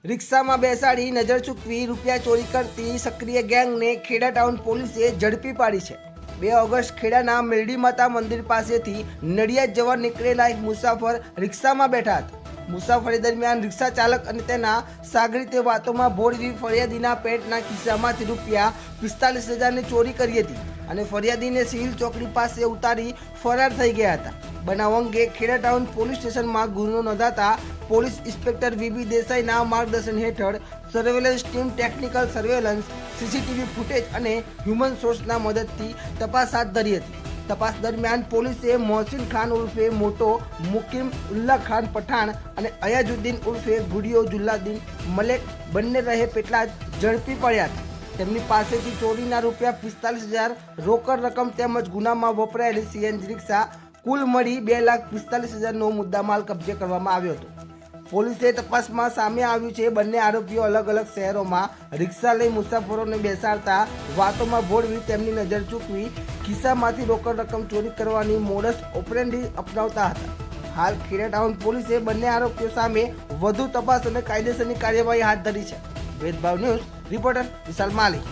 રિક્ષામાં બેસાડી નજર ચૂકવી રૂપિયા ચોરી કરતી સક્રિય ગેંગને ખેડા ટાઉન પોલીસે ઝડપી પાડી છે। 2 ઓગસ્ટ ખેડાના મેરડી માતા મંદિર પાસેથી નડિયાદ જવા નીકળેલા એક મુસાફર રિક્ષામાં બેઠા હતા। મુસાફરી દરમિયાન રિક્ષા ચાલક અને તેના સાગરીતે વાતોમાં ભોળવી ફરિયાદીના પેટના ખિસ્સામાંથી રૂપિયા 45,000ની ચોરી કરી હતી અને ફરિયાદીને સિવિલ ચોકડી પાસે ઉતારી ફરાર થઈ ગયા હતા। બનાવ અંગે ખેડા ટાઉન પોલીસ સ્ટેશનમાં ગુનો નોંધાતા પોલીસ ઇન્સ્પેક્ટર વીબી દેસાઈના માર્ગદર્શન હેઠળ surveillance team technical surveillance, CCTV footage અને હ્યુમન સોર્સના મદદથી તપાસ હાથ ધરી હતી। તપાસ દરમિયાન પોલીસે મોહસિન ખાન ઉર્ફે મોટો, મુકીમ ઉલ્લા ખાન પઠાણ અને અયાજુદ્દીન ઉર્ફે ગુડિયો જુલ્લાદીન મલેક બંને રહે પેટલાદ ઝડપી પડ્યા હતા। તેમની પાસેથી ચોરીના રૂપિયા 45,000 રોકડ રકમ તેમજ ગુનામાં વપરાયેલી સીએનજી રિક્ષા કુલ મળી 2,45,000નો મુદ્દામાલ કબજે કરવામાં આવ્યો હતો। પોલીસે તપાસમાં સામે આવ્યું છે બંને આરોપીઓ અલગ અલગ શહેરોમાં રિક્ષા લઈ મુસાફરોને બેસાડતા વાતોમાં ભોળવી તેમની નજર ચૂકવી ખિસ્સામાંથી રોકડ રકમ ચોરી કરવાની મોડસ ઓપરેન્ડી અપનાવતા હતા। હાલ ખેડા ટાઉન પોલીસે બંને આરોપીઓ સામે વધુ તપાસ અને કાયદેસરની કાર્યવાહી હાથ ધરી છે। ભેદભાવ ન્યૂઝ રિપોર્ટર વિશાલ માલી।